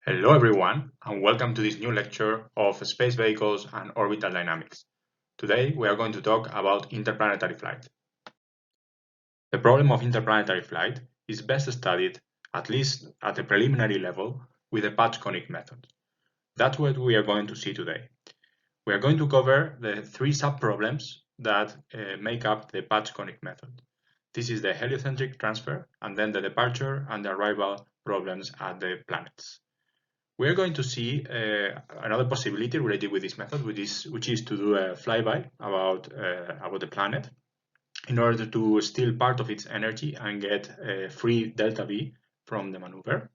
Hello everyone, and welcome to this new lecture of space vehicles and orbital dynamics. Today we are going to talk about interplanetary flight. The problem of interplanetary flight is best studied, at least at a preliminary level, with the patch-conic method. That's what we are going to see today. We are going to cover the three sub-problems that make up the patch-conic method. This is the heliocentric transfer, and then the departure and the arrival problems at the planets. We're going to see another possibility related with this method, which is to do a flyby about the planet in order to steal part of its energy and get free delta V from the maneuver.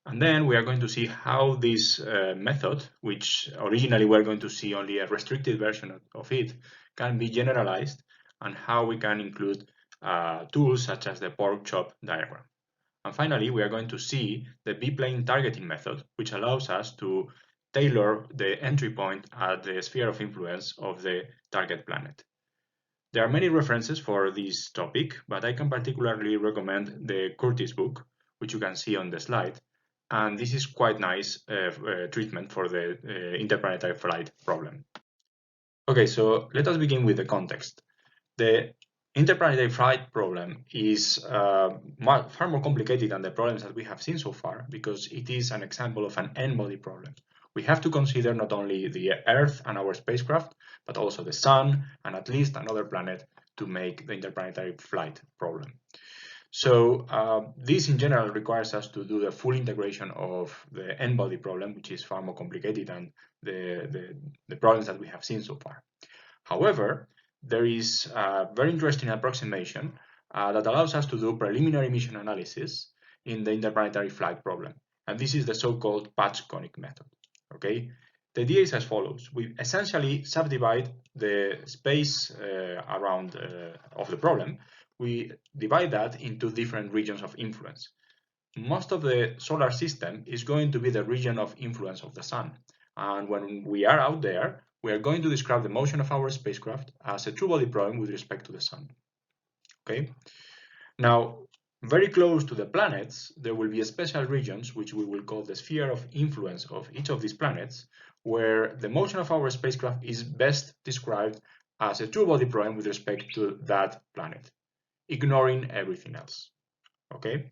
And then we are going to see how this method, which originally we're going to see only a restricted version of it, can be generalized, and how we can include tools such as the pork chop diagram. And finally, we are going to see the B-plane targeting method, which allows us to tailor the entry point at the sphere of influence of the target planet. There are many references for this topic, but I can particularly recommend the Curtis book, which you can see on the slide. And this is quite nice treatment for the interplanetary flight problem. Okay, so let us begin with the context. The interplanetary flight problem is far more complicated than the problems that we have seen so far, because it is an example of an n-body problem. We have to consider not only the Earth and our spacecraft, but also the Sun and at least another planet to make the interplanetary flight problem. So this in general requires us to do the full integration of the n-body problem, which is far more complicated than the problems that we have seen so far. However, there is a very interesting approximation that allows us to do preliminary mission analysis in the interplanetary flight problem. And this is the so-called patch-conic method. Okay? The idea is as follows. We essentially subdivide the space around of the problem. We divide that into different regions of influence. Most of the solar system is going to be the region of influence of the sun. And when we are out there, we are going to describe the motion of our spacecraft as a true-body problem with respect to the sun. Okay? Now, very close to the planets, there will be special regions, which we will call the sphere of influence of each of these planets, where the motion of our spacecraft is best described as a true-body problem with respect to that planet, ignoring everything else. Okay?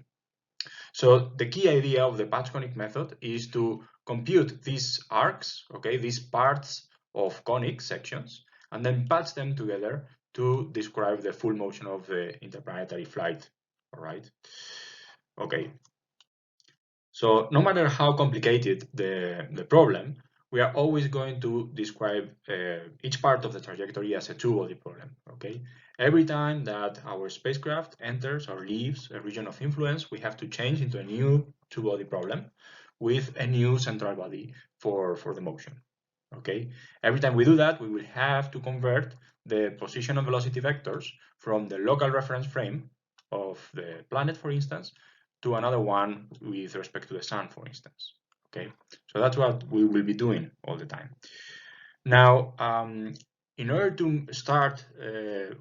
So the key idea of the patch-conic method is to compute these arcs, okay, these parts of conic sections, and then patch them together to describe the full motion of the interplanetary flight. All right. Okay. So no matter how complicated the problem, we are always going to describe each part of the trajectory as a two-body problem. Okay. Every time that our spacecraft enters or leaves a region of influence, we have to change into a new two-body problem with a new central body for the motion. Okay. Every time we do that, we will have to convert the position and velocity vectors from the local reference frame of the planet, for instance, to another one with respect to the sun, for instance. Okay, so that's what we will be doing all the time. Now, in order to start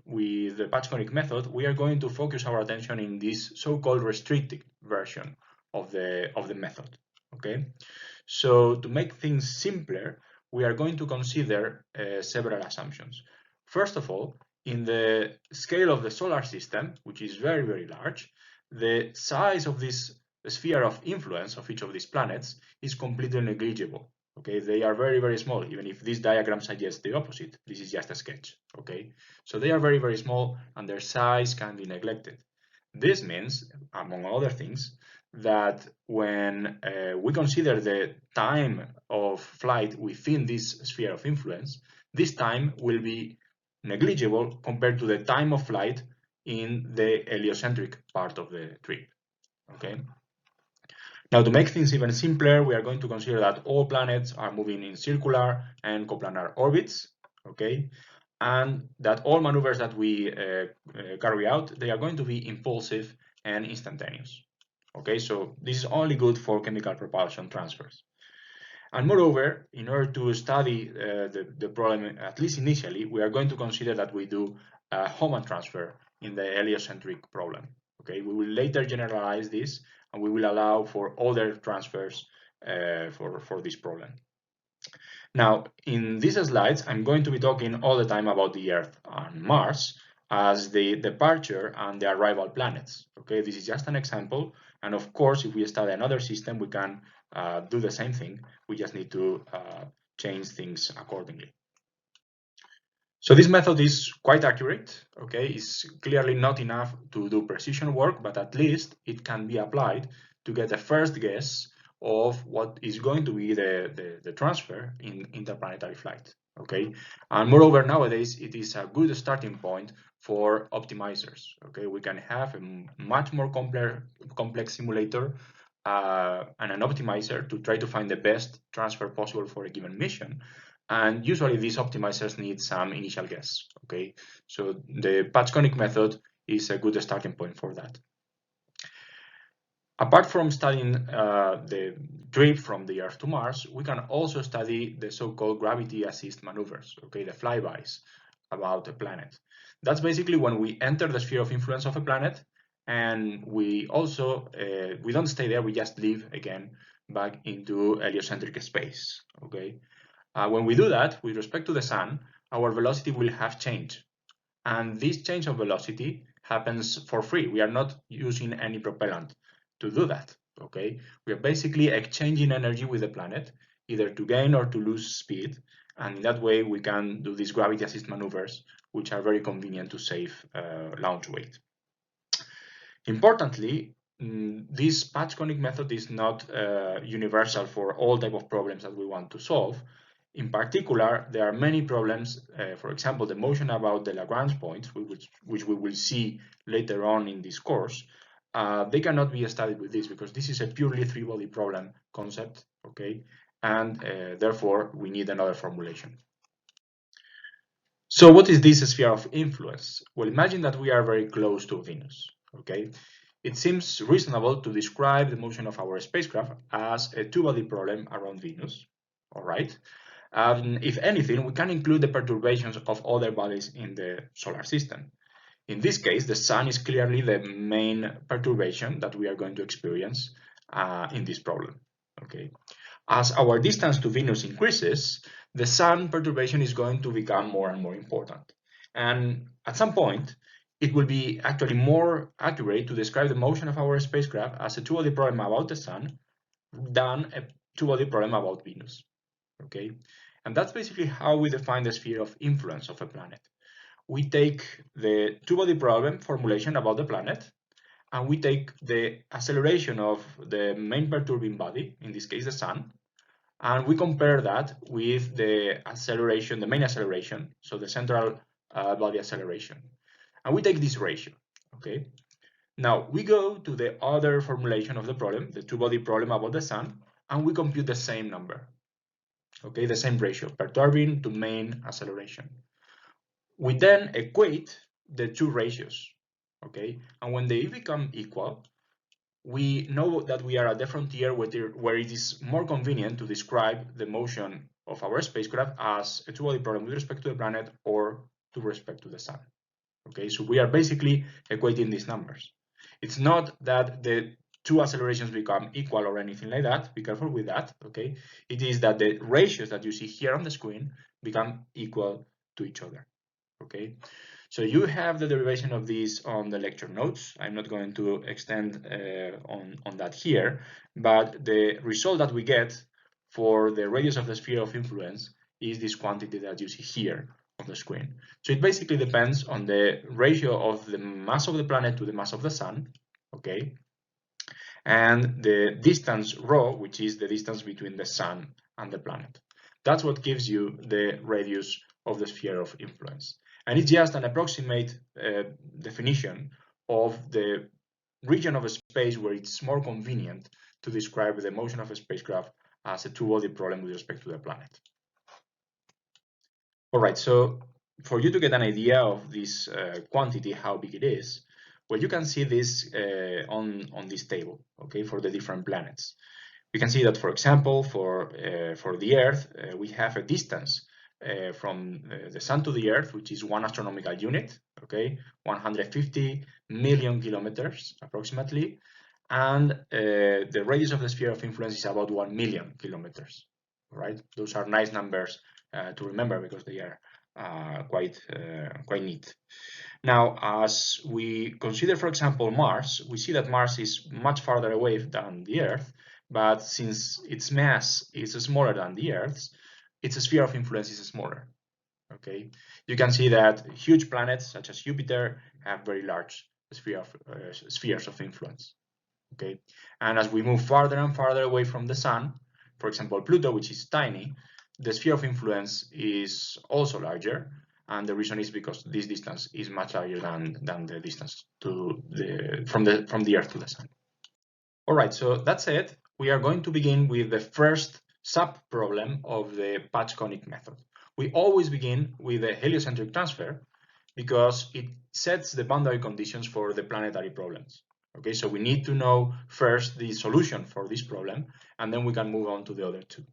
with the patch-conic method, we are going to focus our attention in this so-called restricted version of the method. Okay, so to make things simpler, we are going to consider several assumptions. First of all, in the scale of the solar system, which is very, very large, the size of this sphere of influence of each of these planets is completely negligible. Okay, they are very, very small, even if this diagram suggests the opposite. This is just a sketch. Okay, so they are very, very small and their size can be neglected. This means, among other things, that when we consider the time of flight within this sphere of influence, this time will be negligible compared to the time of flight in the heliocentric part of the trip. Okay. Now, to make things even simpler, we are going to consider that all planets are moving in circular and coplanar orbits. Okay, and that all maneuvers that we carry out, they are going to be impulsive and instantaneous. Okay, so this is only good for chemical propulsion transfers. And moreover, in order to study the problem, at least initially, we are going to consider that we do a Hohmann transfer in the heliocentric problem. Okay, we will later generalize this and we will allow for other transfers for this problem. Now, in these slides, I'm going to be talking all the time about the Earth and Mars as the departure and the arrival planets. Okay, this is just an example. And of course, if we study another system, we can do the same thing. We just need to change things accordingly. So this method is quite accurate, okay? It's clearly not enough to do precision work, but at least it can be applied to get a first guess of what is going to be the transfer in interplanetary flight, okay? And moreover, nowadays, it is a good starting point for optimizers, okay? We can have a much more complex simulator and an optimizer to try to find the best transfer possible for a given mission. And usually these optimizers need some initial guess, okay? So the patch-conic method is a good starting point for that. Apart from studying the trip from the Earth to Mars, we can also study the so-called gravity assist maneuvers, okay, the flybys about a planet. That's basically when we enter the sphere of influence of a planet, and we also, we don't stay there, we just leave again back into heliocentric space, okay? When we do that, with respect to the Sun, our velocity will have changed. And this change of velocity happens for free. We are not using any propellant to do that, okay? We are basically exchanging energy with the planet, either to gain or to lose speed. And in that way, we can do these gravity assist maneuvers, which are very convenient to save launch weight. Importantly, this patch-conic method is not universal for all type of problems that we want to solve. In particular, there are many problems, for example, the motion about the Lagrange points, which we will see later on in this course. They cannot be studied with this because this is a purely three-body problem concept, okay? And therefore, we need another formulation. So what is this sphere of influence? Well, imagine that we are very close to Venus, okay? It seems reasonable to describe the motion of our spacecraft as a two-body problem around Venus, all right? If anything, we can include the perturbations of other bodies in the solar system. In this case, the Sun is clearly the main perturbation that we are going to experience in this problem, okay? As our distance to Venus increases, the Sun perturbation is going to become more and more important. And at some point, it will be actually more accurate to describe the motion of our spacecraft as a two-body problem about the Sun than a two-body problem about Venus, okay? And that's basically how we define the sphere of influence of a planet. We take the two-body problem formulation about the planet, and we take the acceleration of the main perturbing body, in this case the Sun, and we compare that with the acceleration, the main acceleration, so the central body acceleration. And we take this ratio, okay? Now, we go to the other formulation of the problem, the two-body problem about the Sun, and we compute the same number, okay? The same ratio, perturbing to main acceleration. We then equate the two ratios, okay? And when they become equal, we know that we are at the frontier where it is more convenient to describe the motion of our spacecraft as a two-body problem with respect to the planet or to respect to the Sun. Okay, so we are basically equating these numbers. It's not that the two accelerations become equal or anything like that. Be careful with that, okay? It is that the ratios that you see here on the screen become equal to each other, okay? So you have the derivation of this on the lecture notes. I'm not going to extend on that here, but the result that we get for the radius of the sphere of influence is this quantity that you see here on the screen. So it basically depends on the ratio of the mass of the planet to the mass of the Sun, okay? And the distance rho, which is the distance between the Sun and the planet. That's what gives you the radius of the sphere of influence. And it's just an approximate definition of the region of a space where it's more convenient to describe the motion of a spacecraft as a two-body problem with respect to the planet. All right, so for you to get an idea of this quantity, how big it is, well, you can see this on this table, okay, for the different planets. We can see that, for example, for the Earth, we have a distance from the Sun to the Earth, which is 1 astronomical unit, okay, 150 million kilometers approximately. and the radius of the sphere of influence is about 1 million kilometers. Right? Those are nice numbers to remember because they are quite neat. Now, as we consider, for example, Mars, we see that Mars is much farther away than the Earth, but since its mass is smaller than the Earth's, its sphere of influence is smaller. Okay, you can see that huge planets such as Jupiter have very large spheres of influence. Okay, and as we move farther and farther away from the Sun, for example, Pluto, which is tiny, the sphere of influence is also larger, and the reason is because this distance is much larger than the distance to from the Earth to the Sun. All right, so that's it. We are going to begin with the first sub-problem of the patch conic method. We always begin with the heliocentric transfer because it sets the boundary conditions for the planetary problems. Okay, so we need to know first the solution for this problem, and then we can move on to the other two.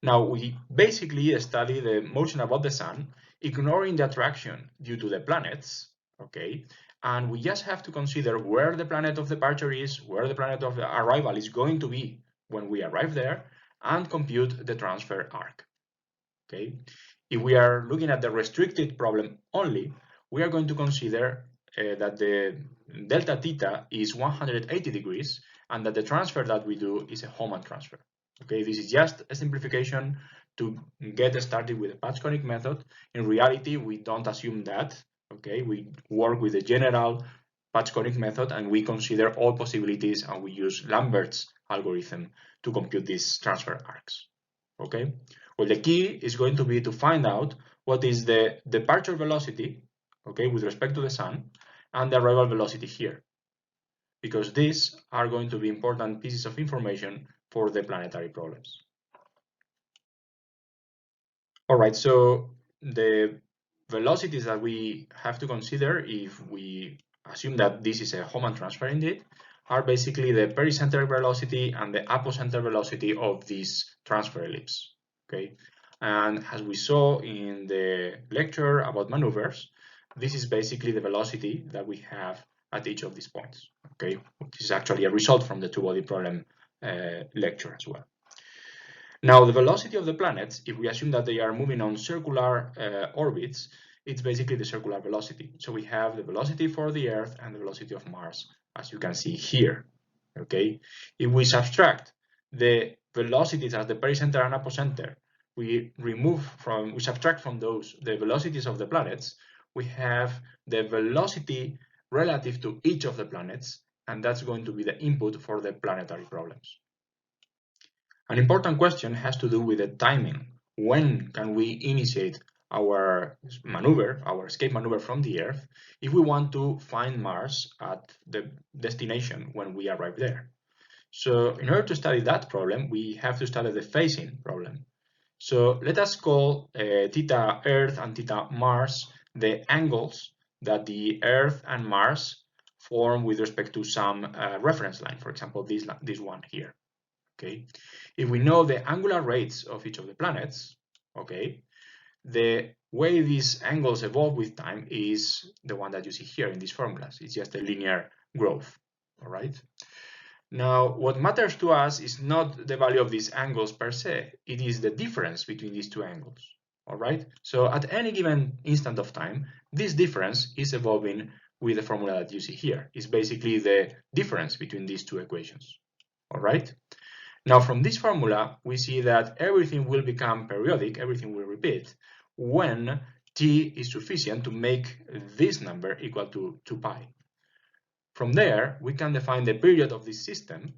Now, we basically study the motion about the Sun, ignoring the attraction due to the planets, okay? And we just have to consider where the planet of departure is, where the planet of arrival is going to be when we arrive there, and compute the transfer arc, okay? If we are looking at the restricted problem only, we are going to consider that the delta theta is 180 degrees and that the transfer that we do is a Hohmann transfer. Okay, this is just a simplification to get started with the patch conic method. In reality, we don't assume that. Okay, we work with the general patch conic method and we consider all possibilities and we use Lambert's algorithm to compute these transfer arcs. Okay, well, the key is going to be to find out what is the departure velocity, okay, with respect to the Sun, and the arrival velocity here, because these are going to be important pieces of information for the planetary problems. All right, so the velocities that we have to consider if we assume that this is a Hohmann transfer indeed are basically the pericentric velocity and the apocenter velocity of this transfer ellipse. Okay, and as we saw in the lecture about maneuvers, this is basically the velocity that we have at each of these points. Okay, which is actually a result from the two-body problem lecture as well. Now, the velocity of the planets, if we assume that they are moving on circular orbits, it's basically the circular velocity. So we have the velocity for the Earth and the velocity of Mars, as you can see here. Okay, if we subtract the velocities at the pericenter and apocenter, we subtract from those the velocities of the planets, we have the velocity relative to each of the planets, and that's going to be the input for the planetary problems. An important question has to do with the timing. When can we initiate our maneuver, our escape maneuver from the Earth, if we want to find Mars at the destination when we arrive there? So in order to study that problem, we have to study the phasing problem. So let us call theta Earth and theta Mars the angles that the Earth and Mars form with respect to some reference line, for example, this one here. Okay, if we know the angular rates of each of the planets, okay, the way these angles evolve with time is the one that you see here in these formulas. It's just a linear growth, all right? Now, what matters to us is not the value of these angles per se, it is the difference between these two angles, all right? So at any given instant of time, this difference is evolving with the formula that you see here. It's basically the difference between these two equations, all right? Now, from this formula, we see that everything will become periodic, everything will repeat, when t is sufficient to make this number equal to 2 pi. From there, we can define the period of this system,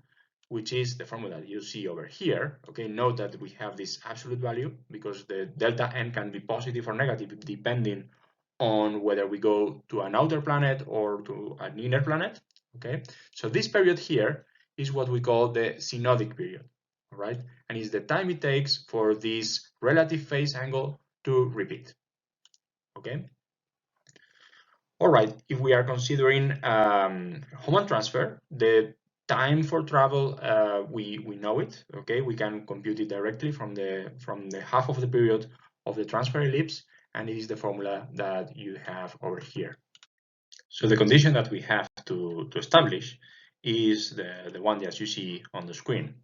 which is the formula you see over here. Okay, note that we have this absolute value because the delta n can be positive or negative depending on whether we go to an outer planet or to an inner planet. Okay, so this period here is what we call the synodic period, all right? And it's the time it takes for this relative phase angle to repeat, okay? All right, if we are considering Hohmann transfer, the time for travel, we know it, okay? We can compute it directly from the half of the period of the transfer ellipse, and it is the formula that you have over here. So the condition that we have to establish is the one that you see on the screen.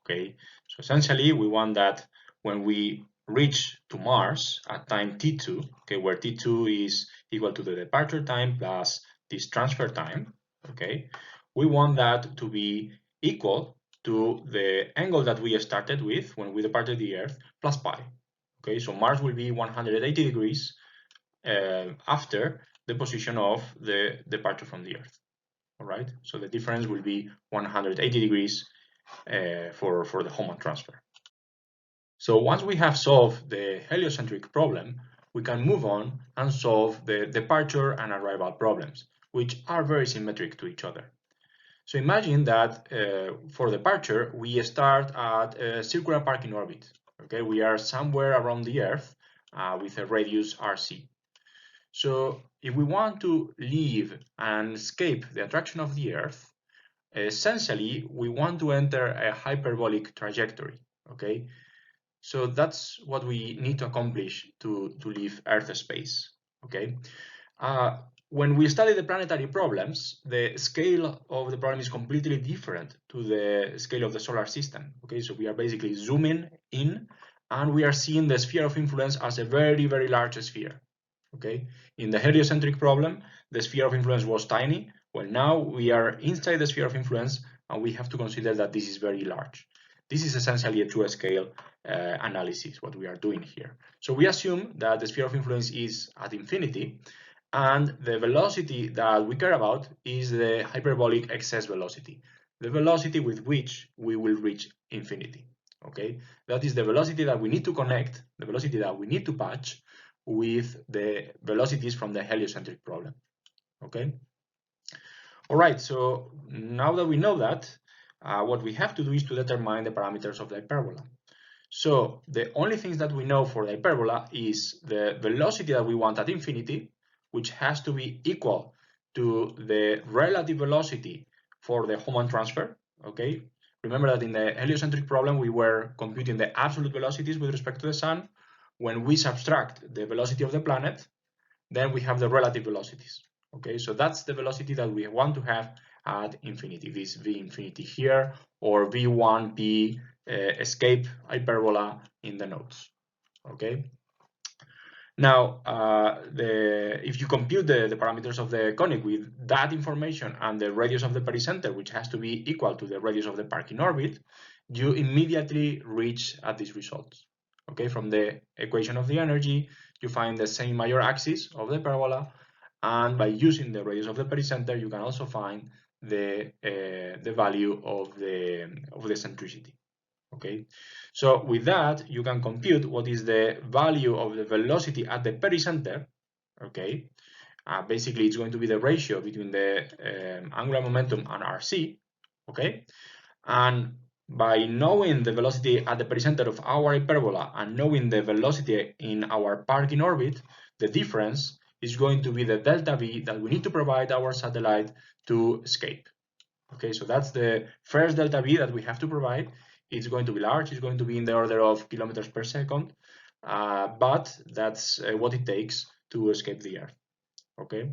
Okay, so essentially we want that when we reach to Mars at time t2, okay, where t2 is equal to the departure time plus this transfer time, okay, we want that to be equal to the angle that we started with when we departed the Earth plus pi. Okay, so Mars will be 180 degrees after the position of the departure from the Earth. All right, so the difference will be 180 degrees for the Hohmann transfer. So once we have solved the heliocentric problem, we can move on and solve the departure and arrival problems, which are very symmetric to each other. So imagine that for departure, we start at a circular parking orbit. Okay, we are somewhere around the Earth with a radius RC. So if we want to leave and escape the attraction of the Earth, essentially we want to enter a hyperbolic trajectory. Okay, so that's what we need to accomplish to leave Earth space. Okay. When we study the planetary problems, the scale of the problem is completely different to the scale of the solar system. Okay, so we are basically zooming in and we are seeing the sphere of influence as a very, very large sphere. Okay, in the heliocentric problem, the sphere of influence was tiny. Well, now we are inside the sphere of influence and we have to consider that this is very large. This is essentially a true scale analysis, what we are doing here. So we assume that the sphere of influence is at infinity, and the velocity that we care about is the hyperbolic excess velocity, the velocity with which we will reach infinity. Okay, that is the velocity that we need to connect, the velocity that we need to patch with the velocities from the heliocentric problem. Okay. All right, so now that we know that, what we have to do is to determine the parameters of the hyperbola. So the only things that we know for the hyperbola is the velocity that we want at infinity, which has to be equal to the relative velocity for the Hohmann transfer. Okay, remember that in the heliocentric problem we were computing the absolute velocities with respect to the sun. When we subtract the velocity of the planet, then we have the relative velocities. Okay, so that's the velocity that we want to have at infinity, this v infinity here, or v1p escape hyperbola in the notes. Okay. Now, if you compute the parameters of the conic with that information and the radius of the pericenter, which has to be equal to the radius of the parking orbit, you immediately reach at these results. Okay, from the equation of the energy, you find the same major axis of the parabola, and by using the radius of the pericenter, you can also find the value of the centricity. Okay, so with that you can compute what is the value of the velocity at the pericenter. Okay, basically it's going to be the ratio between the angular momentum and RC. Okay, and by knowing the velocity at the pericenter of our hyperbola and knowing the velocity in our parking orbit, the difference is going to be the delta V that we need to provide our satellite to escape. Okay, so that's the first delta V that we have to provide. It's going to be large, it's going to be in the order of kilometers per second, but that's what it takes to escape the Earth. Okay.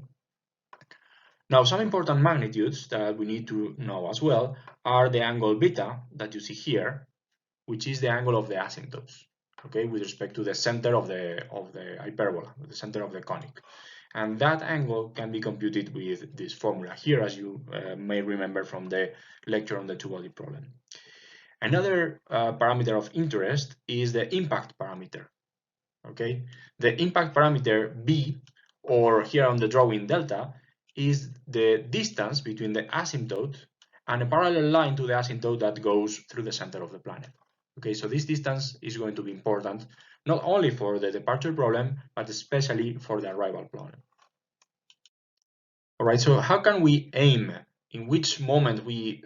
Now, some important magnitudes that we need to know as well are the angle beta that you see here, which is the angle of the asymptotes, okay, with respect to the center of the hyperbola, the center of the conic. And that angle can be computed with this formula here, as you may remember from the lecture on the two-body problem. Another parameter of interest is the impact parameter. Okay, the impact parameter B, or here on the drawing delta, is the distance between the asymptote and a parallel line to the asymptote that goes through the center of the planet. Okay, so this distance is going to be important not only for the departure problem, but especially for the arrival problem. All right, so how can we aim in which moment we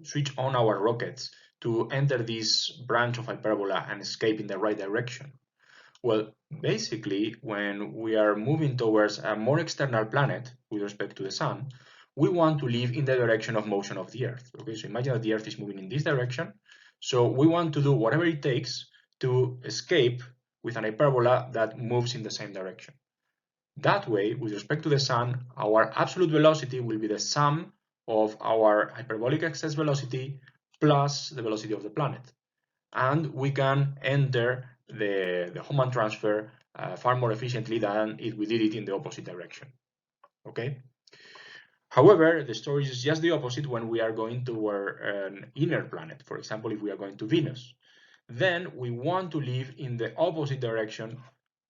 switch on our rockets to enter this branch of hyperbola and escape in the right direction? Well, basically, when we are moving towards a more external planet with respect to the sun, we want to leave in the direction of motion of the Earth. Okay, so imagine that the Earth is moving in this direction. So we want to do whatever it takes to escape with an hyperbola that moves in the same direction. That way, with respect to the sun, our absolute velocity will be the sum of our hyperbolic excess velocity plus the velocity of the planet. And we can enter the Hohmann transfer far more efficiently than if we did it in the opposite direction. Okay. However, the story is just the opposite when we are going toward an inner planet. For example, if we are going to Venus, then we want to live in the opposite direction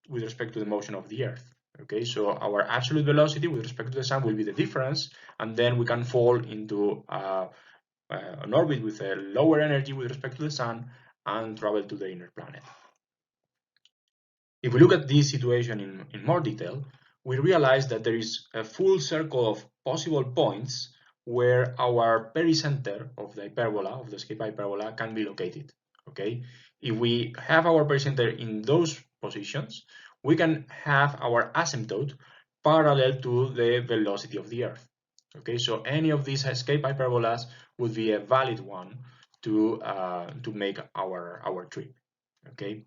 with respect to the motion of the Earth. Okay, so our absolute velocity with respect to the Sun will be the difference, and then we can fall into an orbit with a lower energy with respect to the Sun and travel to the inner planet. If we look at this situation in more detail, we realize that there is a full circle of possible points where our pericenter of the hyperbola, of the escape hyperbola, can be located. Okay, if we have our pericenter in those positions, we can have our asymptote parallel to the velocity of the Earth. Okay, so any of these escape hyperbolas would be a valid one to make our trip. Okay.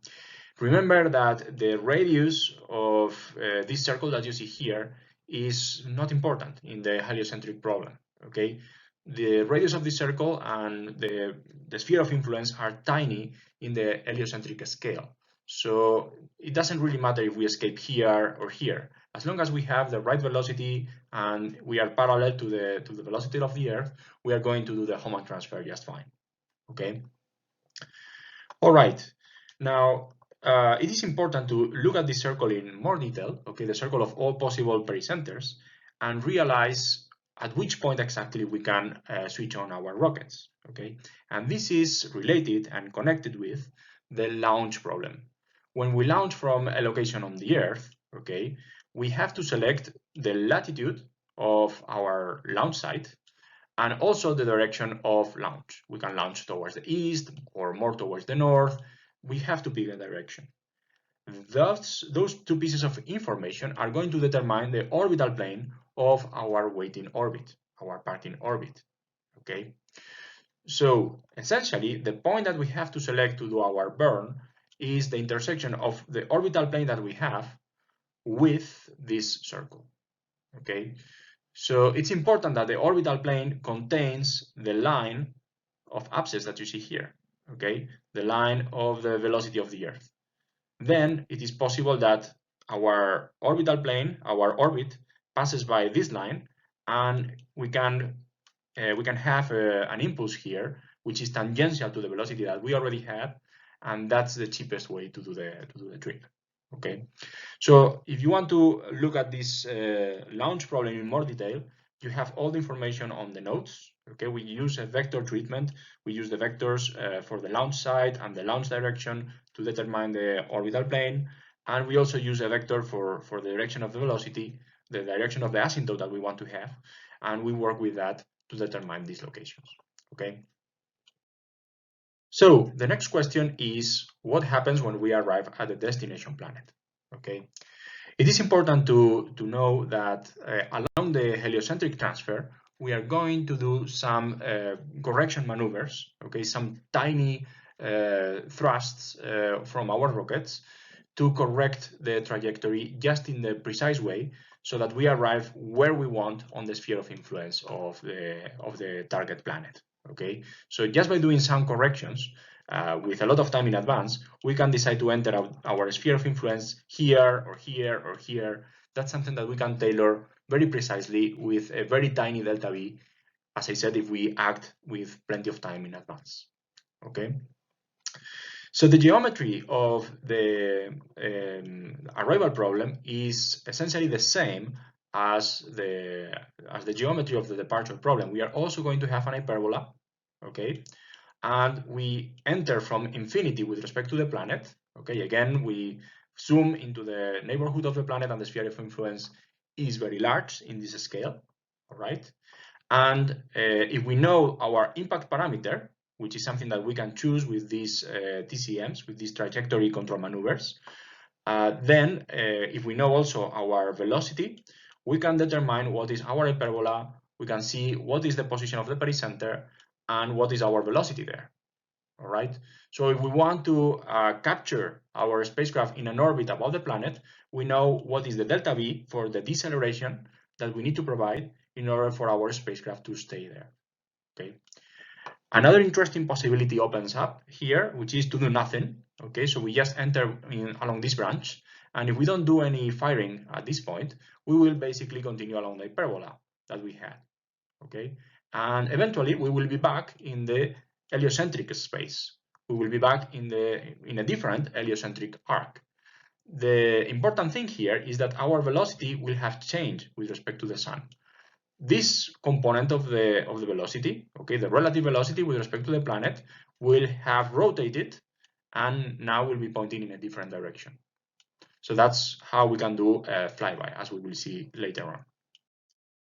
Remember that the radius of this circle that you see here is not important in the heliocentric problem, okay? The radius of this circle and the sphere of influence are tiny in the heliocentric scale. So it doesn't really matter if we escape here or here. As long as we have the right velocity and we are parallel to the velocity of the Earth, we are going to do the Hohmann transfer just fine, okay? All right. Now, it is important to look at this circle in more detail, okay, the circle of all possible pericenters, and realize at which point exactly we can switch on our rockets, okay? And this is related and connected with the launch problem. When we launch from a location on the Earth, okay, we have to select the latitude of our launch site and also the direction of launch. We can launch towards the east or more towards the north. We have to pick a direction. Those two pieces of information are going to determine the orbital plane of our waiting orbit, our parking orbit. Okay. So essentially, the point that we have to select to do our burn is the intersection of the orbital plane that we have with this circle. Okay. So it's important that the orbital plane contains the line of abscess that you see here, okay? The line of the velocity of the Earth. Then it is possible that our orbital plane, our orbit, passes by this line, and we can have an impulse here, which is tangential to the velocity that we already have, and that's the cheapest way to do the trip. Okay, so if you want to look at this launch problem in more detail, you have all the information on the notes. Okay, we use a vector treatment. We use the vectors for the launch site and the launch direction to determine the orbital plane, and we also use a vector for the direction of the velocity, the direction of the asymptote that we want to have, and we work with that to determine these locations. Okay. So the next question is, what happens when we arrive at the destination planet? Okay, it is important to know that along the heliocentric transfer, we are going to do some correction maneuvers, okay, some tiny thrusts from our rockets to correct the trajectory just in the precise way so that we arrive where we want on the sphere of influence of the target planet. Okay, so just by doing some corrections with a lot of time in advance, we can decide to enter our sphere of influence here or here or here. That's something that we can tailor very precisely with a very tiny delta V, as I said, if we act with plenty of time in advance. Okay. So the geometry of the arrival problem is essentially the same as the geometry of the departure problem. We are also going to have an hyperbola, okay, and we enter from infinity with respect to the planet. Okay, again we zoom into the neighborhood of the planet, and the sphere of influence is very large in this scale. All right, and if we know our impact parameter, which is something that we can choose with these TCMs, with these trajectory control maneuvers, then if we know also our velocity, we can determine what is our hyperbola, we can see what is the position of the pericenter, and what is our velocity there. All right. So if we want to capture our spacecraft in an orbit above the planet, we know what is the delta V for the deceleration that we need to provide in order for our spacecraft to stay there. Okay. Another interesting possibility opens up here, which is to do nothing. Okay, so we just enter along this branch, and if we don't do any firing at this point, we will basically continue along the hyperbola that we had. Okay, and eventually we will be back in the heliocentric space. We will be back in a different heliocentric arc. The important thing here is that our velocity will have changed with respect to the sun. This component of the velocity, okay, the relative velocity with respect to the planet, will have rotated and now will be pointing in a different direction. So that's how we can do a flyby, as we will see later on.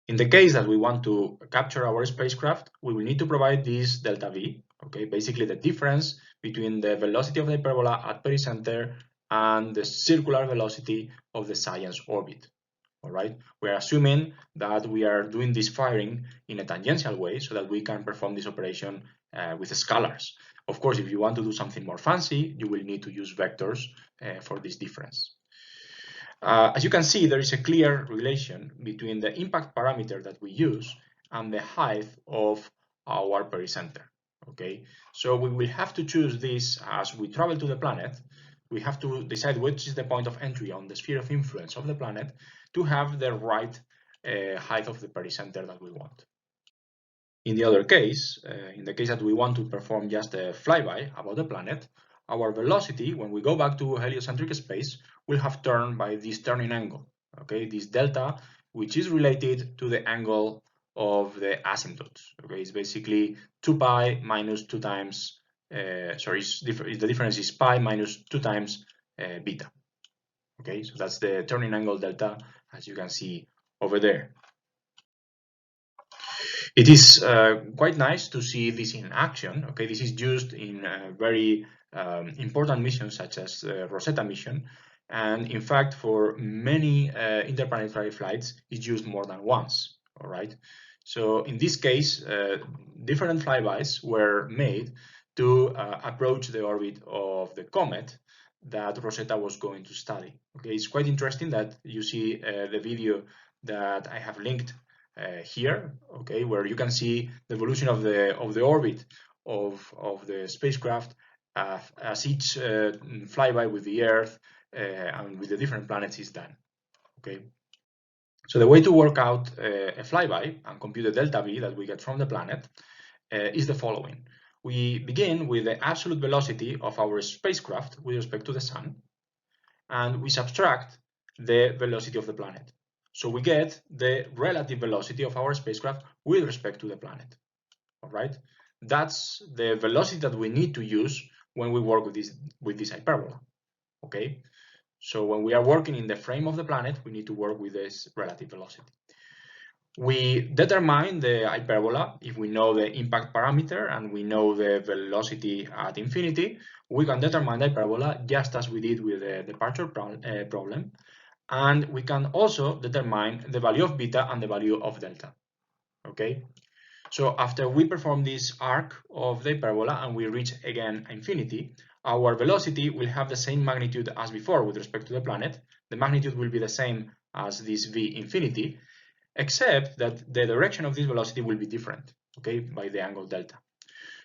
In the case that we want to capture our spacecraft, we will need to provide this delta V, okay, basically the difference between the velocity of the hyperbola at pericenter and the circular velocity of the science orbit. All right, we're assuming that we are doing this firing in a tangential way so that we can perform this operation with scalars. Of course, if you want to do something more fancy, you will need to use vectors for this difference. As you can see, there is a clear relation between the impact parameter that we use and the height of our pericenter. Okay, so we will have to choose this as we travel to the planet. We have to decide which is the point of entry on the sphere of influence of the planet to have the right height of the pericenter that we want. In the other case, in the case that we want to perform just a flyby about the planet, our velocity, when we go back to heliocentric space, will have turned by this turning angle, okay, this delta, which is related to the angle of the asymptotes. Okay, it's basically 2 pi minus 2 times, the difference is pi minus 2 times beta. Okay, so that's the turning angle delta, as you can see over there. It is quite nice to see this in action. Okay, this is used in very important missions such as Rosetta mission, and in fact, for many interplanetary flights, it's used more than once. All right. So in this case, different flybys were made to approach the orbit of the comet that Rosetta was going to study. Okay, it's quite interesting that you see the video that I have linked here, okay, where you can see the evolution of the orbit of the spacecraft as each flyby with the Earth and with the different planets is done. Okay, so the way to work out a flyby and compute the delta V that we get from the planet is the following. We begin with the absolute velocity of our spacecraft with respect to the sun, and we subtract the velocity of the planet. So we get the relative velocity of our spacecraft with respect to the planet. All right, that's the velocity that we need to use when we work with this hyperbola. Okay, so when we are working in the frame of the planet, we need to work with this relative velocity. We determine the hyperbola if we know the impact parameter and we know the velocity at infinity. We can determine the hyperbola just as we did with the departure problem. And we can also determine the value of beta and the value of delta. Okay, so after we perform this arc of the hyperbola and we reach again infinity, our velocity will have the same magnitude as before with respect to the planet. The magnitude will be the same as this v infinity, except that the direction of this velocity will be different, okay, by the angle delta.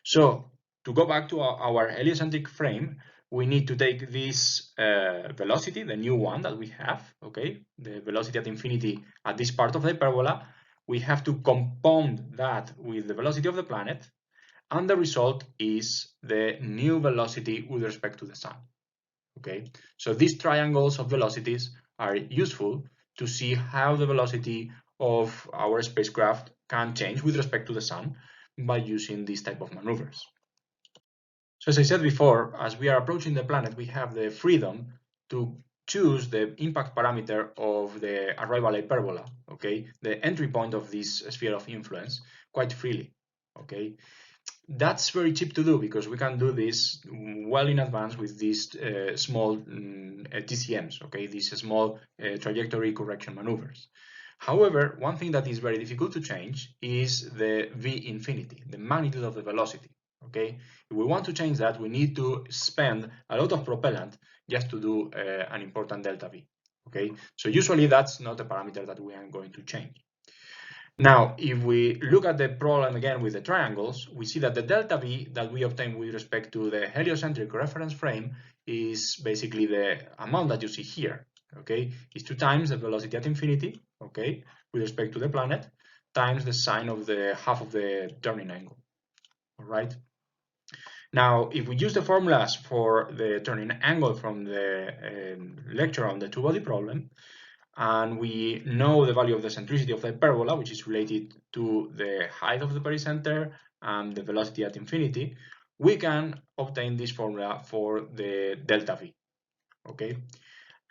So to go back to our heliocentric frame, we need to take this velocity, the new one that we have, okay, the velocity at infinity at this part of the hyperbola. We have to compound that with the velocity of the planet, and the result is the new velocity with respect to the sun. Okay, so these triangles of velocities are useful to see how the velocity of our spacecraft can change with respect to the sun by using these type of maneuvers. So as I said before, as we are approaching the planet, we have the freedom to choose the impact parameter of the arrival hyperbola, okay, the entry point of this sphere of influence, quite freely, okay. That's very cheap to do because we can do this well in advance with these small TCMs, okay, these small trajectory correction maneuvers. However, one thing that is very difficult to change is the V infinity, the magnitude of the velocity. Okay, if we want to change that, we need to spend a lot of propellant just to do an important delta V. Okay, so usually that's not a parameter that we are going to change. Now, if we look at the problem again with the triangles, we see that the delta V that we obtain with respect to the heliocentric reference frame is basically the amount that you see here, okay? It's 2 times the velocity at infinity, okay, with respect to the planet, times the sine of the half of the turning angle, all right? Now, if we use the formulas for the turning angle from the lecture on the two-body problem, and we know the value of the centricity of the hyperbola, which is related to the height of the pericenter and the velocity at infinity, we can obtain this formula for the delta V, okay?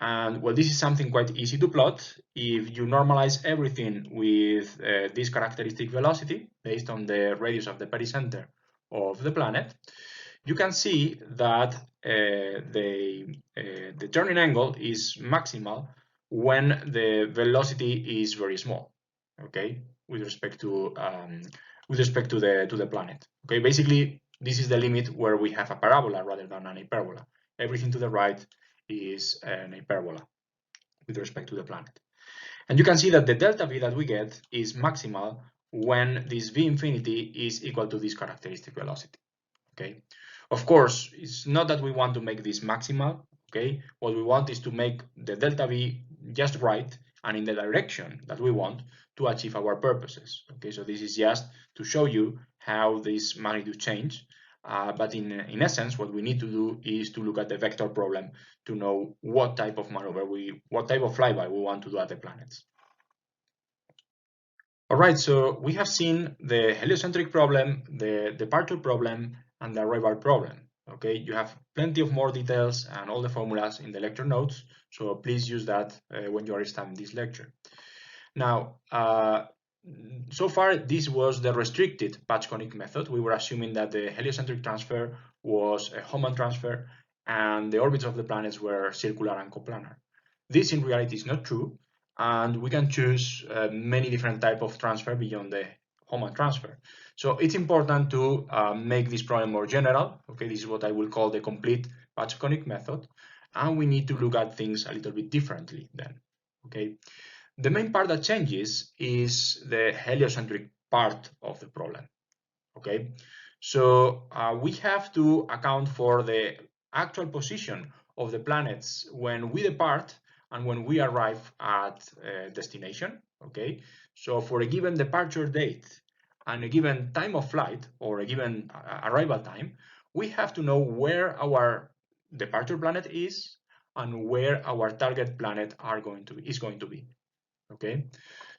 And well, this is something quite easy to plot. If you normalize everything with this characteristic velocity based on the radius of the pericenter of the planet, you can see that the turning angle is maximal when the velocity is very small, okay, with respect to the planet. Okay, basically this is the limit where we have a parabola rather than an hyperbola. Everything to the right is an hyperbola with respect to the planet. And you can see that the delta V that we get is maximal when this V infinity is equal to this characteristic velocity. Okay, of course, it's not that we want to make this maximal. Okay, what we want is to make the delta V just right and in the direction that we want to achieve our purposes. Okay, so this is just to show you how this magnitude change. But in essence, what we need to do is to look at the vector problem to know what type of maneuver what type of flyby we want to do at the planets. All right, so we have seen the heliocentric problem, the departure problem, and the arrival problem. Okay, you have plenty of more details and all the formulas in the lecture notes, so please use that when you are studying this lecture. Now, so far this was the restricted patch conic method. We were assuming that the heliocentric transfer was a Hohmann transfer and the orbits of the planets were circular and coplanar. This in reality is not true, and we can choose many different types of transfer beyond the Hohmann transfer. So it's important to make this problem more general. Okay, this is what I will call the complete patch conic method, and we need to look at things a little bit differently then. Okay, the main part that changes is the heliocentric part of the problem. Okay, so we have to account for the actual position of the planets when we depart and when we arrive at destination. Okay, so for a given departure date and a given time of flight or a given arrival time, we have to know where our departure planet is and where our target planet is going to be. Okay,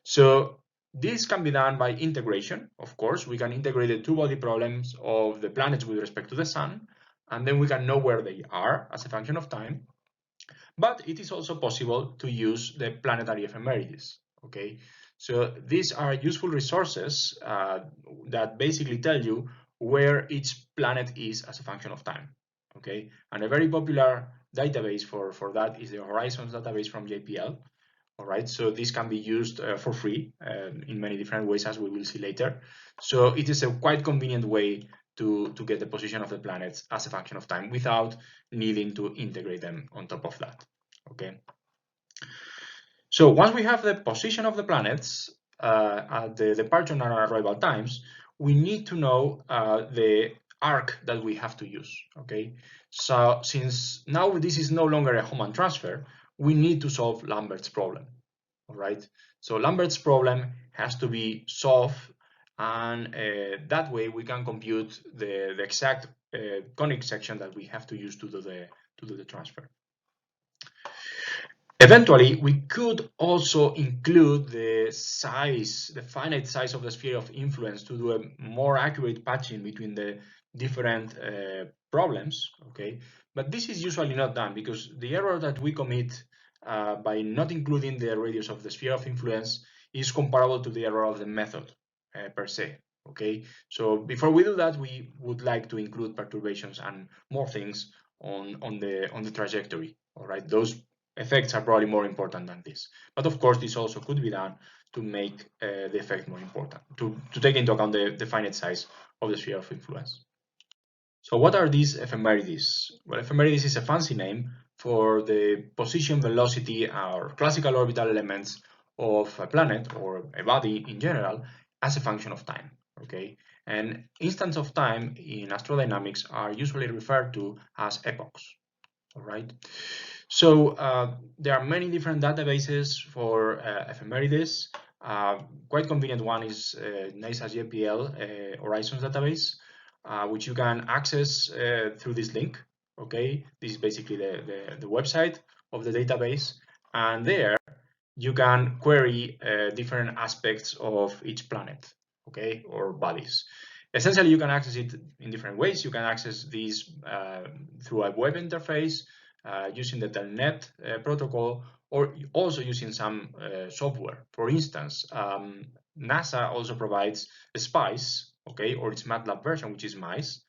so this can be done by integration. Of course, we can integrate the two-body problems of the planets with respect to the sun, and then we can know where they are as a function of time. But it is also possible to use the planetary ephemerides. Okay, so these are useful resources that basically tell you where each planet is as a function of time. Okay, and a very popular database for that is the Horizons database from JPL. All right, so this can be used for free in many different ways, as we will see later. So it is a quite convenient way to get the position of the planets as a function of time without needing to integrate them on top of that. Okay. So once we have the position of the planets at the departure and arrival times, we need to know the arc that we have to use. Okay. So since now this is no longer a Hohmann transfer, we need to solve Lambert's problem. All right, so Lambert's problem has to be solved, and that way we can compute the exact conic section that we have to use to do the transfer. Eventually, we could also include the size, the finite size of the sphere of influence to do a more accurate patching between the different problems, okay? But this is usually not done because the error that we commit by not including the radius of the sphere of influence is comparable to the error of the method per se, okay? So before we do that, we would like to include perturbations and more things on the trajectory, all right? Those effects are probably more important than this. But of course, this also could be done to make the effect more important, to take into account the finite size of the sphere of influence. So what are these ephemerides? Well, ephemerides is a fancy name for the position, velocity, or classical orbital elements of a planet or a body in general as a function of time, okay? And instants of time in astrodynamics are usually referred to as epochs, all right? So there are many different databases for ephemerides. Quite convenient one is NASA's JPL Horizons database, which you can access through this link. Okay, this is basically the website of the database, and there you can query different aspects of each planet, okay, or bodies. Essentially, you can access it in different ways. You can access these through a web interface using the Telnet protocol, or also using some software. For instance, NASA also provides Spice, okay, or its MATLAB version, which is MICE.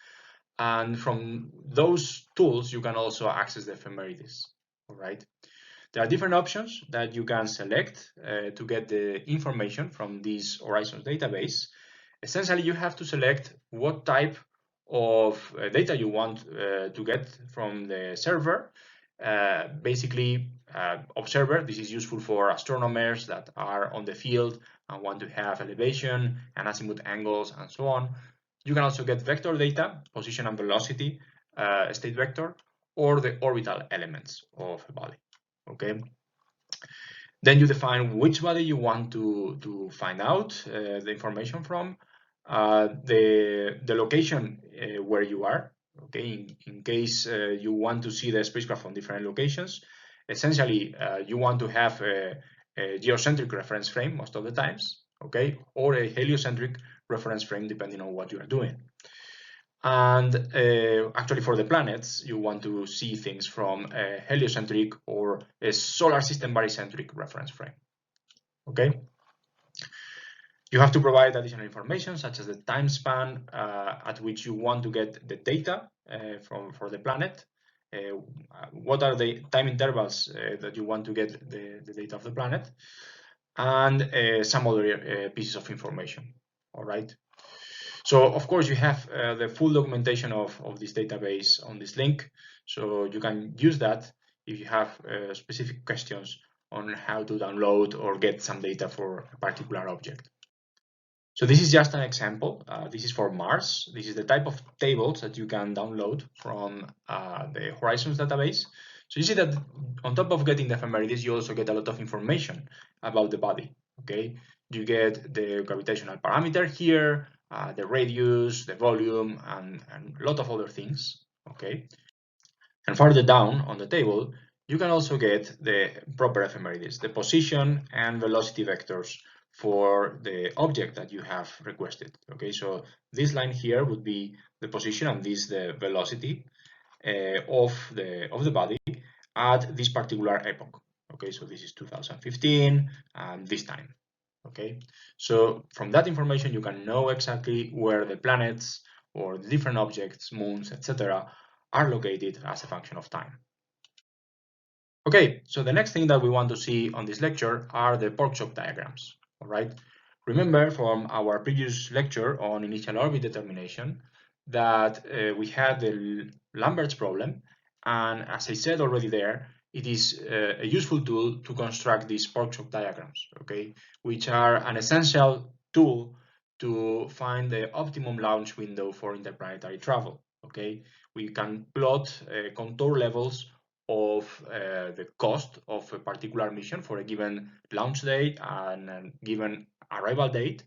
And from those tools, you can also access the ephemerides, all right? There are different options that you can select to get the information from this Horizons database. Essentially, you have to select what type of data you want to get from the server. Basically, observer, this is useful for astronomers that are on the field and want to have elevation and azimuth angles and so on. You can also get vector data, position and velocity, state vector, or the orbital elements of a body. Okay. Then you define which body you want to find out the information from, the location where you are. Okay, in case you want to see the spacecraft from different locations, essentially you want to have a geocentric reference frame most of the times, okay, or a heliocentric reference frame depending on what you are doing. And actually for the planets, you want to see things from a heliocentric or a solar system barycentric reference frame, okay? You have to provide additional information such as the time span at which you want to get the data for the planet, what are the time intervals that you want to get the data of the planet, and some other pieces of information, all right? So of course you have the full documentation of this database on this link, so you can use that if you have specific questions on how to download or get some data for a particular object. So this is just an example. This is for Mars. This is the type of tables that you can download from the Horizons database. So you see that on top of getting the ephemerides, you also get a lot of information about the body, okay? You get the gravitational parameter here, the radius, the volume, and a lot of other things, okay? And further down on the table, you can also get the proper ephemerides, the position and velocity vectors for the object that you have requested. Okay, so this line here would be the position and this the velocity of the body at this particular epoch. Okay, so this is 2015 and this time. Okay, so from that information you can know exactly where the planets or the different objects, moons, etc., are located as a function of time. Okay, so the next thing that we want to see on this lecture are the pork chop diagrams. All right, remember from our previous lecture on initial orbit determination that we had the Lambert's problem, and as I said already there, it is a useful tool to construct these pork chop diagrams, okay, which are an essential tool to find the optimum launch window for interplanetary travel. Okay, we can plot contour levels of the cost of a particular mission for a given launch date and a given arrival date,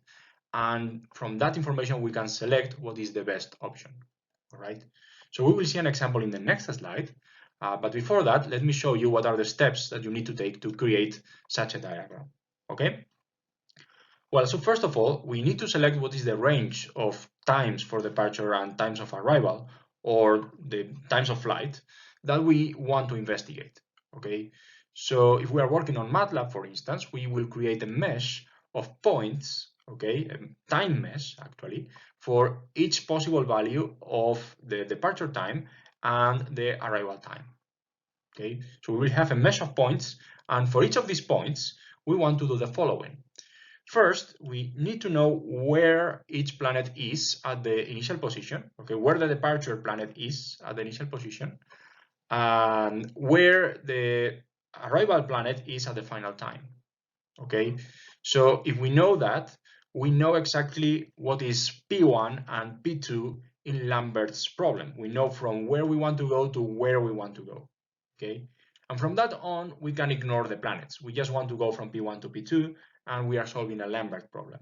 and from that information we can select what is the best option. All right, so we will see an example in the next slide, but before that let me show you what are the steps that you need to take to create such a diagram. Okay, well, so first of all we need to select what is the range of times for departure and times of arrival, or the times of flight that we want to investigate. Okay, so if we are working on MATLAB, for instance, we will create a mesh of points, okay, a time mesh actually, for each possible value of the departure time and the arrival time. Okay, so we will have a mesh of points, and for each of these points we want to do the following. First, we need to know where each planet is at the initial position, okay, where the departure planet is at the initial position, and where the arrival planet is at the final time. Okay, so if we know that, we know exactly what is P1 and P2 in Lambert's problem. We know from where we want to go to where we want to go. Okay, and from that on, we can ignore the planets. We just want to go from P1 to P2, and we are solving a Lambert problem.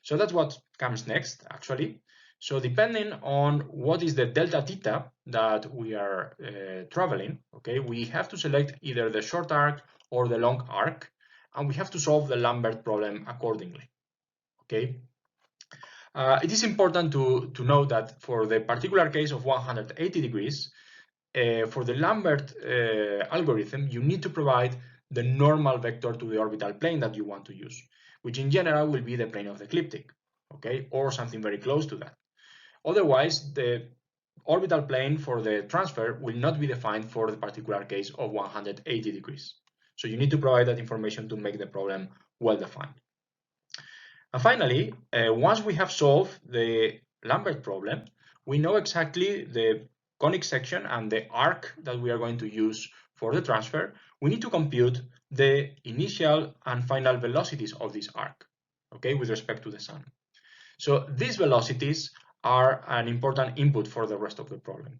So that's what comes next, actually. So depending on what is the delta theta that we are traveling, okay, we have to select either the short arc or the long arc, and we have to solve the Lambert problem accordingly, okay? It is important to note that for the particular case of 180 degrees, for the Lambert algorithm, you need to provide the normal vector to the orbital plane that you want to use, which in general will be the plane of the ecliptic, okay, or something very close to that. Otherwise, the orbital plane for the transfer will not be defined for the particular case of 180 degrees. So you need to provide that information to make the problem well defined. And finally, once we have solved the Lambert problem, we know exactly the conic section and the arc that we are going to use for the transfer. We need to compute the initial and final velocities of this arc, okay, with respect to the sun. So these velocities are an important input for the rest of the problem.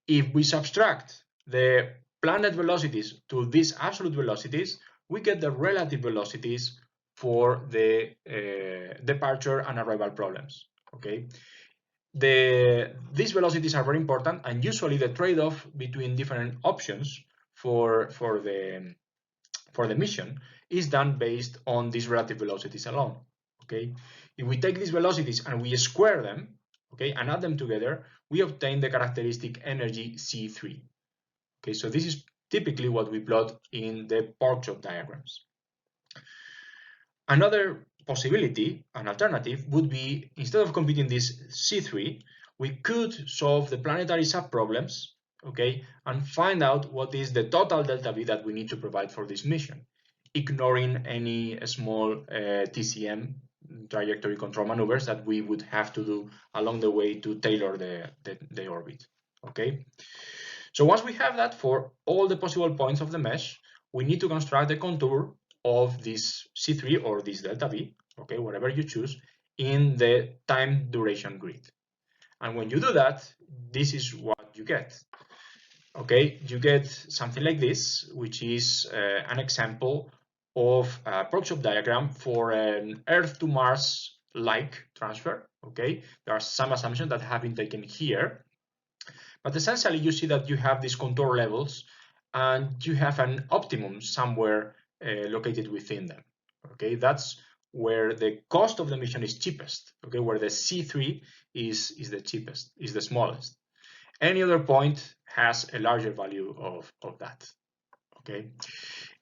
If we subtract the planet velocities to these absolute velocities, we get the relative velocities for the departure and arrival problems. Okay, these velocities are very important, and usually the trade-off between different options for the mission is done based on these relative velocities alone. Okay, if we take these velocities and we square them, okay, and add them together, we obtain the characteristic energy C3. Okay, so this is typically what we plot in the pork chop diagrams. Another possibility, an alternative, would be, instead of computing this C3, we could solve the planetary subproblems, okay, and find out what is the total delta V that we need to provide for this mission, ignoring any small TCM, trajectory control maneuvers, that we would have to do along the way to tailor the orbit, okay? So once we have that for all the possible points of the mesh, we need to construct the contour of this C3 or this delta V, okay, whatever you choose, in the time duration grid. And when you do that, this is what you get. Okay, you get something like this, which is an example of a pork chop diagram for an Earth to Mars like transfer. Okay, there are some assumptions that have been taken here, but essentially you see that you have these contour levels and you have an optimum somewhere located within them. Okay, that's where the cost of the mission is cheapest. Okay, where the C3 is the cheapest, is the smallest. Any other point has a larger value of that. Okay,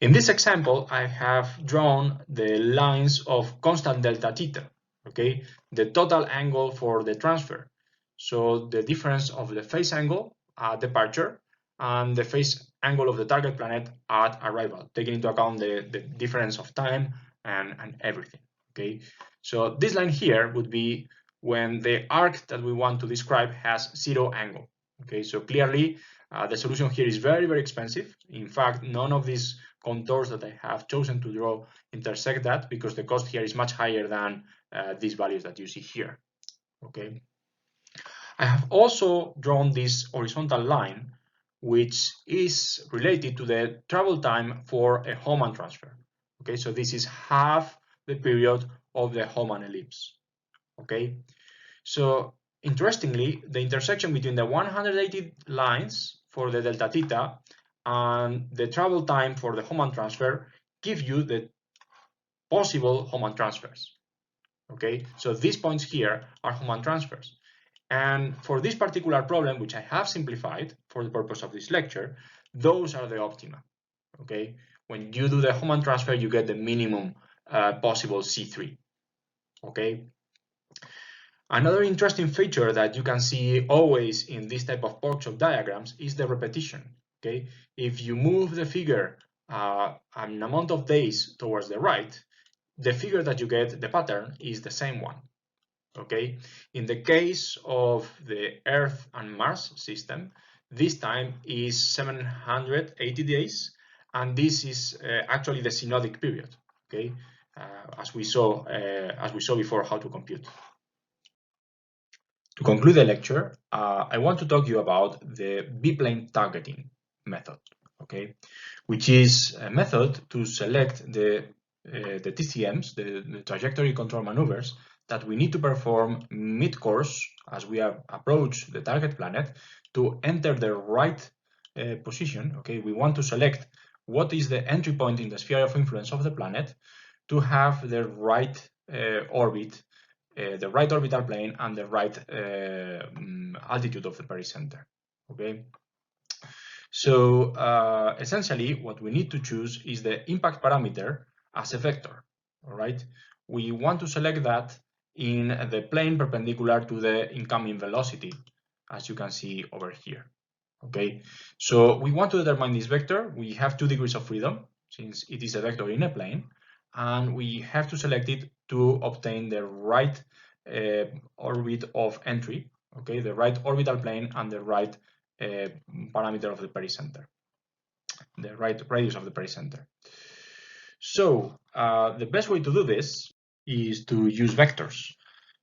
in this example, I have drawn the lines of constant delta theta. Okay, the total angle for the transfer. So the difference of the phase angle at departure and the phase angle of the target planet at arrival, taking into account the difference of time and everything. Okay, so this line here would be when the arc that we want to describe has zero angle. Okay, so clearly the solution here is very, very expensive. In fact, none of these contours that I have chosen to draw intersect that, because the cost here is much higher than these values that you see here. Okay. I have also drawn this horizontal line, which is related to the travel time for a Hohmann transfer. Okay, so this is half the period of the Hohmann ellipse. Okay, so interestingly, the intersection between the 180 lines for the delta theta and the travel time for the Hohmann transfer give you the possible Hohmann transfers. Okay, so these points here are Hohmann transfers. And for this particular problem, which I have simplified for the purpose of this lecture, those are the optima. Okay, when you do the Hohmann transfer, you get the minimum possible C3. Okay. Another interesting feature that you can see always in this type of pork chop diagrams is the repetition. Okay, if you move the figure an amount of days towards the right, the figure that you get, the pattern, is the same one. Okay, in the case of the Earth and Mars system, this time is 780 days, and this is actually the synodic period. okay, as we saw before how to compute. To conclude the lecture, I want to talk to you about the B-plane targeting method, okay, which is a method to select the TCMs, the trajectory control maneuvers, that we need to perform mid-course as we approach the target planet to enter the right position. Okay, we want to select what is the entry point in the sphere of influence of the planet to have the right orbit, the right orbital plane, and the right altitude of the pericenter. Okay. So essentially, what we need to choose is the impact parameter as a vector. All right. We want to select that in the plane perpendicular to the incoming velocity, as you can see over here. Okay. So we want to determine this vector. We have 2 degrees of freedom since it is a vector in a plane, and we have to select it to obtain the right orbit of entry. Okay, the right orbital plane and the right parameter of the pericenter, the right radius of the pericenter. So the best way to do this is to use vectors.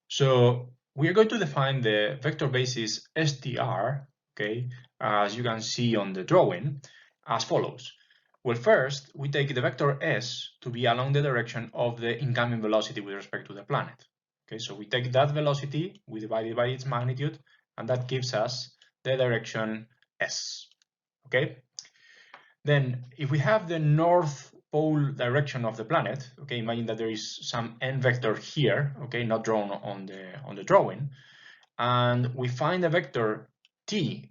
So we are going to define the vector basis str, okay, as you can see on the drawing, as follows. Well, first, we take the vector s to be along the direction of the incoming velocity with respect to the planet. Okay, so we take that velocity, we divide it by its magnitude, and that gives us the direction s. Okay. Then, if we have the north pole direction of the planet, okay, imagine that there is some n vector here, okay, not drawn on the drawing, and we find a vector t,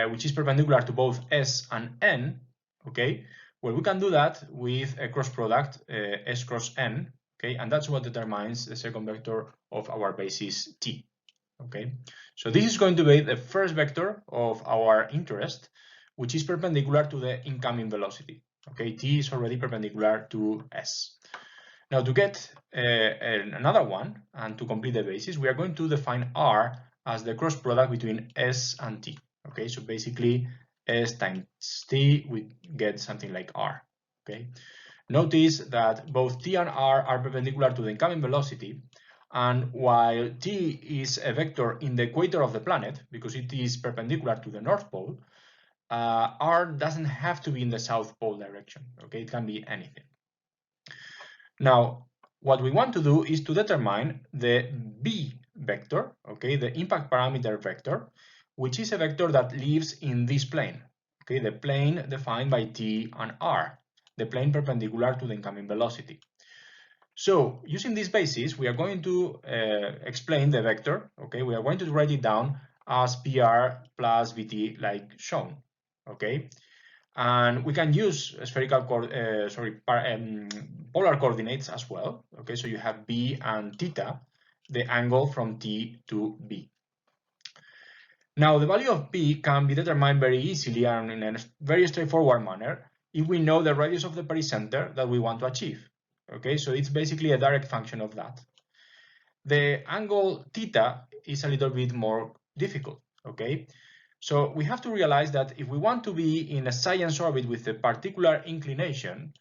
which is perpendicular to both s and n, okay, well, we can do that with a cross product, s cross n, okay, and that's what determines the second vector of our basis t, okay. So this is going to be the first vector of our interest, which is perpendicular to the incoming velocity. Okay, t is already perpendicular to s. Now, to get another one and to complete the basis, we are going to define r as the cross product between s and t. Okay, so basically s times t, we get something like r. Okay, notice that both t and r are perpendicular to the incoming velocity, and while t is a vector in the equator of the planet because it is perpendicular to the North Pole, r doesn't have to be in the South Pole direction. Okay, it can be anything. Now, what we want to do is to determine the b vector, okay, the impact parameter vector, which is a vector that lives in this plane, okay, the plane defined by t and r, the plane perpendicular to the incoming velocity. So, using this basis, we are going to explain the vector, okay, we are going to write it down as pr plus vt like shown, okay. And we can use spherical polar coordinates as well. Okay, so you have b and theta, the angle from t to b. Now, the value of b can be determined very easily and in a very straightforward manner if we know the radius of the pericenter that we want to achieve. Okay, so it's basically a direct function of that. The angle theta is a little bit more difficult. Okay. So we have to realize that if we want to be in a science orbit with a particular inclination,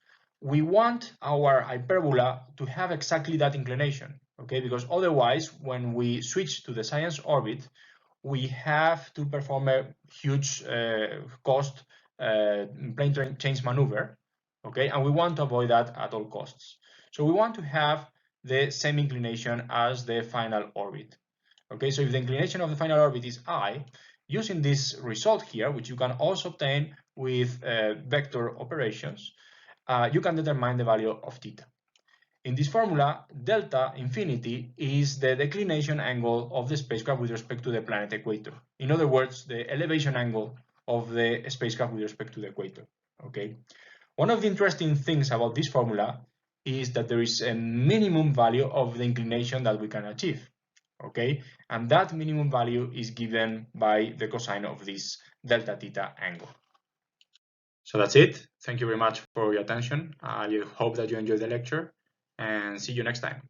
we want our hyperbola to have exactly that inclination, okay? Because otherwise, when we switch to the science orbit, we have to perform a huge cost plane change maneuver, okay? And we want to avoid that at all costs. So we want to have the same inclination as the final orbit, okay? So if the inclination of the final orbit is I, using this result here, which you can also obtain with vector operations, you can determine the value of theta. In this formula, delta infinity is the declination angle of the spacecraft with respect to the planet equator. In other words, the elevation angle of the spacecraft with respect to the equator. Okay. One of the interesting things about this formula is that there is a minimum value of the inclination that we can achieve. Okay, and that minimum value is given by the cosine of this delta theta angle. So that's it. Thank you very much for your attention. I hope that you enjoyed the lecture, and see you next time.